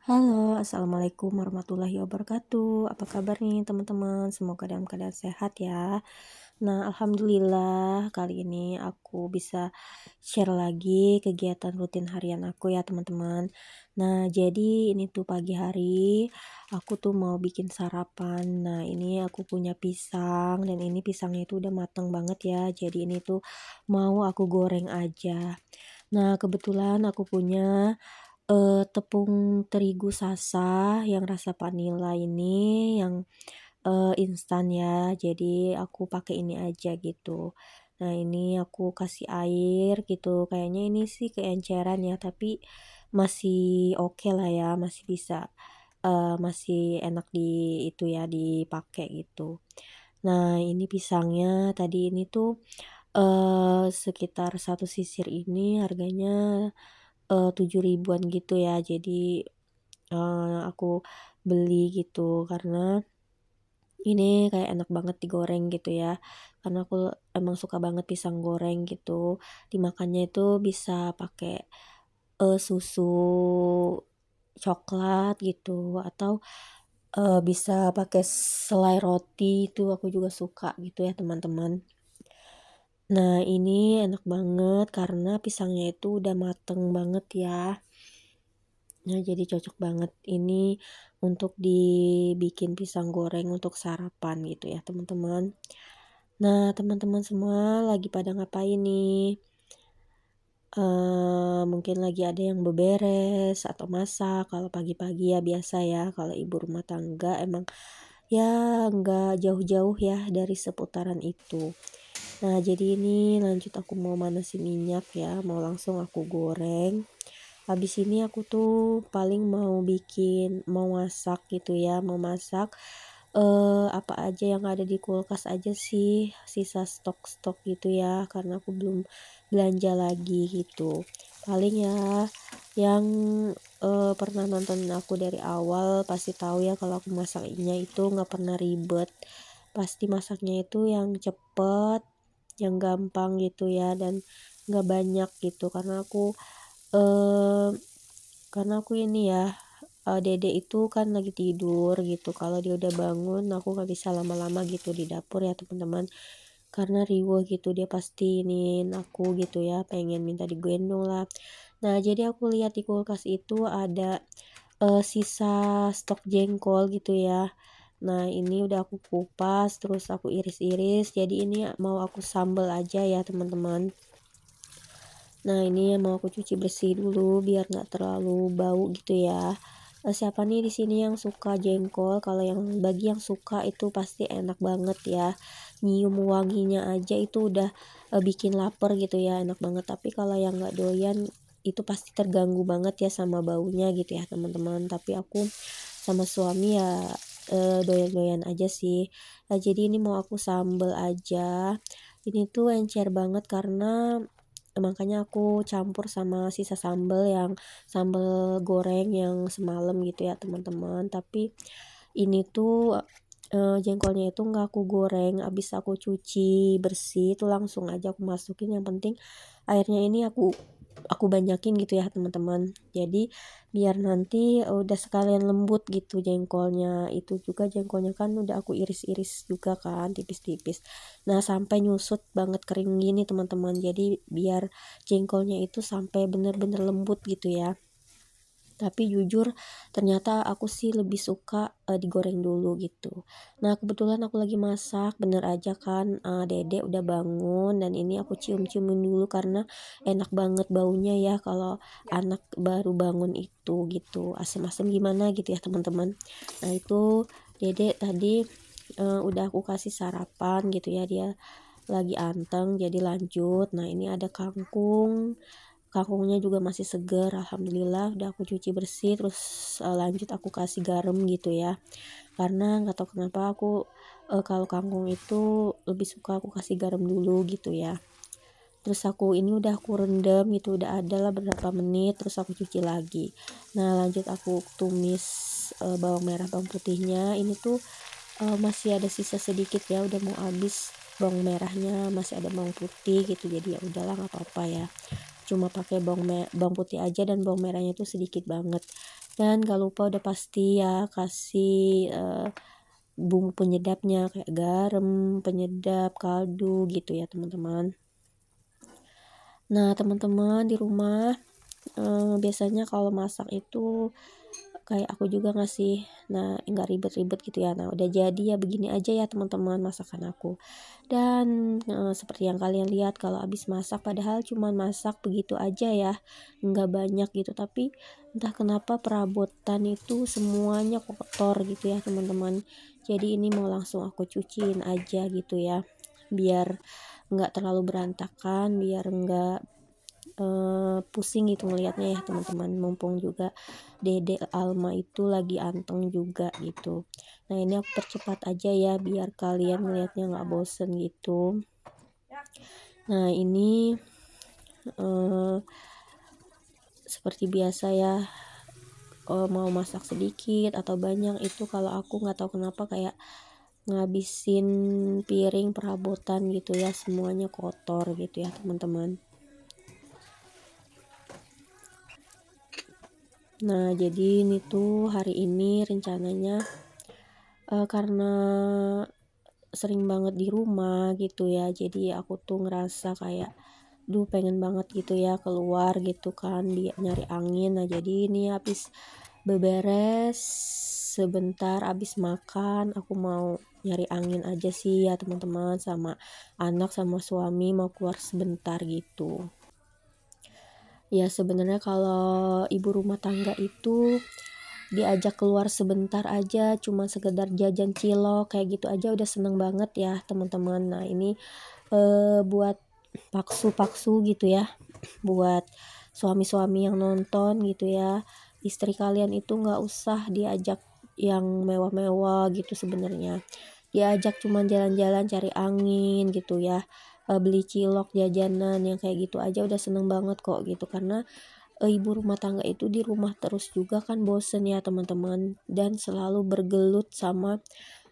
Halo, assalamualaikum warahmatullahi wabarakatuh. Apa kabar nih teman-teman? Semoga dalam keadaan sehat ya. Nah, alhamdulillah kali ini aku bisa share lagi kegiatan rutin harian aku ya teman-teman. Nah, jadi ini tuh pagi hari aku tuh mau bikin sarapan. Nah, ini aku punya pisang dan ini pisangnya itu udah mateng banget ya. Jadi ini tuh mau aku goreng aja. Nah, kebetulan aku punya tepung terigu Sasa yang rasa vanila ini yang, instan ya, jadi aku pakai ini aja gitu. Nah, ini aku kasih air gitu, kayaknya ini sih keenceran ya, tapi masih oke lah ya, masih bisa, masih enak itu ya, dipakai gitu. Nah, ini pisangnya tadi ini tuh, sekitar satu sisir ini harganya 7 ribuan gitu ya. Jadi, aku beli gitu karena ini kayak enak banget digoreng gitu ya. Karena aku emang suka banget pisang goreng gitu. Dimakannya itu bisa pakai, susu coklat gitu atau, bisa pakai selai roti itu aku juga suka gitu ya teman-teman. Nah, ini enak banget karena pisangnya itu udah mateng banget ya. Nah, jadi cocok banget ini untuk dibikin pisang goreng untuk sarapan gitu ya, teman-teman. Nah, teman-teman semua lagi pada ngapain nih? Mungkin lagi ada yang beberes atau masak, kalau pagi-pagi ya biasa ya, kalau ibu rumah tangga emang ya nggak jauh-jauh ya dari seputaran itu. Nah, jadi ini lanjut aku mau manasin minyak ya, mau langsung aku goreng. Habis ini aku tuh paling mau masak gitu ya, mau masak, apa aja yang ada di kulkas aja sih, sisa stok-stok gitu ya, karena aku belum belanja lagi gitu. Paling ya yang, pernah nonton aku dari awal pasti tahu ya kalau aku masaknya itu nggak pernah ribet. Pasti masaknya itu yang cepet, yang gampang gitu ya, dan nggak banyak gitu, eee, karena aku ini ya, dede itu kan lagi tidur gitu, kalau dia udah bangun aku nggak bisa lama-lama gitu di dapur ya teman-teman, karena riweuh gitu dia pasti iniin aku gitu ya, pengen minta digendong lah. Nah, jadi aku lihat di kulkas itu ada, sisa stok jengkol gitu ya. Nah, ini udah aku kupas, terus aku iris-iris, jadi ini mau aku sambel aja ya teman-teman. Nah, ini mau aku cuci bersih dulu biar nggak terlalu bau gitu ya. Siapa nih di sini yang suka jengkol? Kalau bagi yang suka itu pasti enak banget ya. Nyium wanginya aja itu udah, bikin lapar gitu ya, enak banget. Tapi kalau yang nggak doyan itu pasti terganggu banget ya sama baunya gitu ya, teman-teman. Tapi aku sama suami ya, doyan-doyan aja sih. Nah, jadi ini mau aku sambel aja. Ini tuh encer banget karena makanya aku campur sama sisa sambal goreng yang semalam gitu ya teman-teman. Tapi ini tuh, jengkolnya itu nggak aku goreng, habis aku cuci bersih itu langsung aja aku masukin, yang penting airnya ini aku banyakin gitu ya teman-teman. Jadi biar nanti udah sekalian lembut gitu jengkolnya, itu juga jengkolnya kan udah aku iris-iris juga kan tipis-tipis. Nah, sampai nyusut banget kering gini teman-teman, jadi biar jengkolnya itu sampai bener-bener lembut gitu ya. Tapi jujur ternyata aku sih lebih suka, digoreng dulu gitu. Nah, kebetulan aku lagi masak, bener aja kan, dede udah bangun dan ini aku cium-ciumin dulu karena enak banget baunya ya kalau anak baru bangun itu gitu, asem-asem gimana gitu ya teman-teman. Nah, itu dede tadi, udah aku kasih sarapan gitu ya, dia lagi anteng jadi lanjut. Nah, ini ada kangkungnya juga masih segar, alhamdulillah udah aku cuci bersih, terus, lanjut aku kasih garam gitu ya. Karena nggak tahu kenapa kalau kangkung itu lebih suka aku kasih garam dulu gitu ya. Terus ini udah aku rendam gitu, udah ada lah beberapa menit, terus aku cuci lagi. Nah, lanjut aku tumis, bawang merah, bawang putihnya. Ini tuh, masih ada sisa sedikit ya, udah mau habis bawang merahnya, masih ada bawang putih gitu, jadi ya udahlah nggak apa-apa ya. Cuma pakai bawang putih aja dan bawang merahnya tuh sedikit banget. Dan gak lupa udah pasti ya kasih bumbu penyedapnya kayak garam, penyedap, kaldu gitu ya teman-teman. Nah teman-teman di rumah biasanya kalau masak itu kayak aku juga ngasih, nah nggak ribet-ribet gitu ya. Nah udah jadi ya begini aja ya teman-teman masakan aku. Dan seperti yang kalian lihat kalau habis masak, padahal cuman masak begitu aja ya, nggak banyak gitu, tapi entah kenapa perabotan itu semuanya kotor gitu ya teman-teman. Jadi ini mau langsung aku cuciin aja gitu ya, biar nggak terlalu berantakan, biar nggak pusing gitu ngelihatnya ya teman-teman. Mumpung juga Dede Alma itu lagi anteng juga gitu. Nah ini aku percepat aja ya biar kalian ngelihatnya nggak bosen gitu. Nah ini seperti biasa ya, mau masak sedikit atau banyak itu kalau aku nggak tahu kenapa kayak ngabisin piring perabotan gitu ya, semuanya kotor gitu ya teman-teman. Nah jadi ini tuh hari ini rencananya karena sering banget di rumah gitu ya, jadi aku tuh ngerasa kayak pengen banget gitu ya keluar gitu kan, dia nyari angin. Nah jadi ini habis beberes sebentar, habis makan aku mau nyari angin aja sih ya teman-teman, sama anak sama suami mau keluar sebentar gitu. Ya sebenarnya kalau ibu rumah tangga itu diajak keluar sebentar aja, cuma sekedar jajan cilok kayak gitu aja udah seneng banget ya teman-teman. Nah ini buat paksu-paksu gitu ya, buat suami-suami yang nonton gitu ya, istri kalian itu nggak usah diajak yang mewah-mewah gitu, sebenarnya diajak cuman jalan-jalan cari angin gitu ya, beli cilok jajanan yang kayak gitu aja udah seneng banget kok gitu. Karena ibu rumah tangga itu di rumah terus juga kan bosen ya teman-teman, dan selalu bergelut sama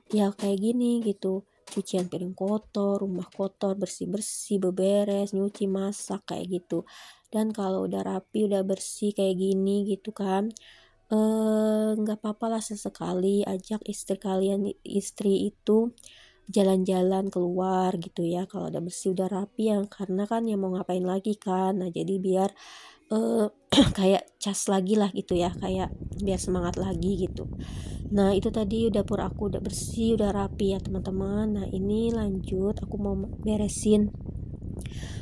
ya kayak gini gitu, cucian piring kotor, rumah kotor, bersih-bersih, beberes, nyuci, masak kayak gitu. Dan kalau udah rapi udah bersih kayak gini gitu kan, nggak apa-apa lah sesekali ajak istri itu jalan-jalan keluar gitu ya kalau udah bersih udah rapi ya, karena kan ya mau ngapain lagi kan. Nah jadi biar kayak cas lagi lah gitu ya, kayak biar semangat lagi gitu. Nah itu tadi dapur aku udah bersih udah rapi ya teman-teman. Nah ini lanjut aku mau beresin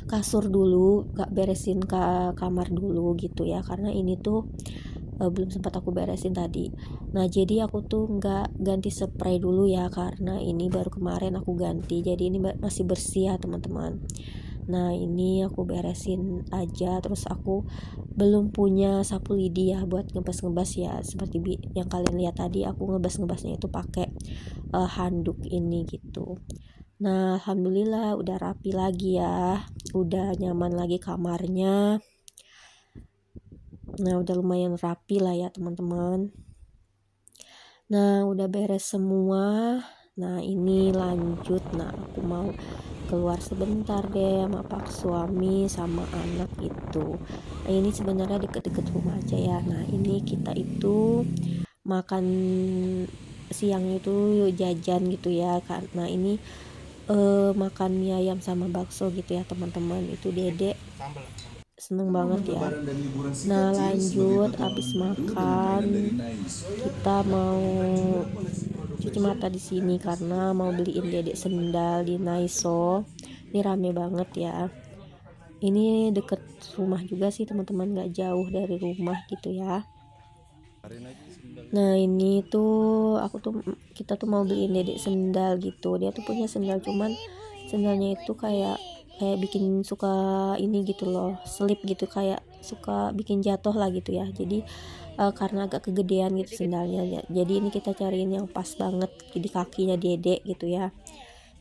kasur dulu, gak beresin kamar dulu gitu ya, karena ini tuh belum sempat aku beresin tadi. Nah jadi aku tuh nggak ganti spray dulu ya, karena ini baru kemarin aku ganti, jadi ini masih bersih ya teman-teman. Nah ini aku beresin aja, terus aku belum punya sapu lidi ya buat ngebas-ngebas ya, seperti yang kalian lihat tadi aku ngebas-ngebasnya itu pakai handuk ini gitu. Nah alhamdulillah udah rapi lagi ya, udah nyaman lagi kamarnya. Nah udah lumayan rapi lah ya teman-teman. Nah udah beres semua. Nah ini lanjut, nah aku mau keluar sebentar deh sama pak suami sama anak itu. Nah ini sebenarnya deket-deket rumah aja ya. Nah ini kita itu makan siang itu jajan gitu ya, karena ini makan mie ayam sama bakso gitu ya teman-teman. Itu Dede seneng banget ya. Nah lanjut abis makan kita mau cuci mata di sini karena mau beliin Dedek sendal di Naiso. Ini rame banget ya. Ini deket rumah juga sih teman-teman, nggak jauh dari rumah gitu ya. Nah ini tuh kita tuh mau beliin Dedek sendal gitu. Dia tuh punya sendal, cuman sendalnya itu kayak bikin suka ini gitu loh, selip gitu, kayak suka bikin jatuh lah gitu ya. Jadi karena agak kegedean gitu sendalnya ya. Jadi ini kita cariin yang pas banget di kakinya Dedek gitu ya.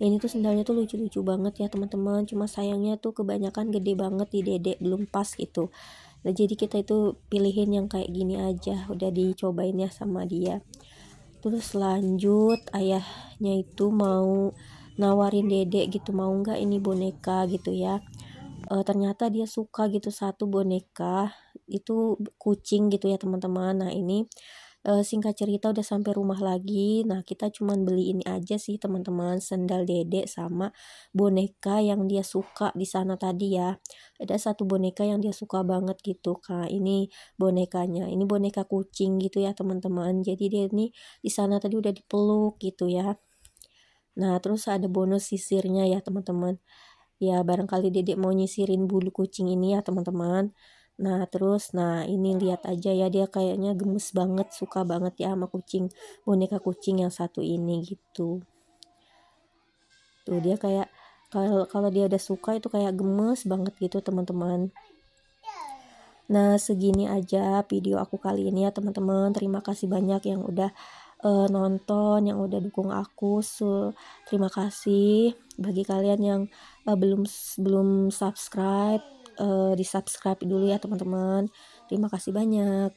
Ini tuh sendalnya tuh lucu-lucu banget ya teman-teman, cuma sayangnya tuh kebanyakan gede banget di Dedek, belum pas gitu. Nah jadi kita itu pilihin yang kayak gini aja, udah dicobain ya sama dia. Terus lanjut ayahnya itu mau nawarin Dedek gitu, mau nggak ini boneka gitu ya. Ternyata dia suka gitu satu boneka itu kucing gitu ya teman-teman. Nah ini, singkat cerita udah sampai rumah lagi. Nah kita cuman beli ini aja sih teman-teman, sendal Dedek sama boneka yang dia suka di sana tadi ya. Ada satu boneka yang dia suka banget gitu, Kak, ini bonekanya. Ini boneka kucing gitu ya teman-teman. Jadi dia ini di sana tadi udah dipeluk gitu ya. Nah terus ada bonus sisirnya ya teman-teman. Ya barangkali Dedek mau nyisirin bulu kucing ini ya teman-teman. Nah ini lihat aja ya dia kayaknya gemes banget, suka banget ya sama kucing, boneka kucing yang satu ini gitu. Tuh dia kayak kalau kalau dia udah suka itu kayak gemes banget gitu teman-teman. Nah segini aja video aku kali ini ya teman-teman. Terima kasih banyak yang udah nonton, yang udah dukung aku. Terima kasih bagi kalian yang belum belum subscribe, di-subscribe dulu ya teman-teman. Terima kasih banyak.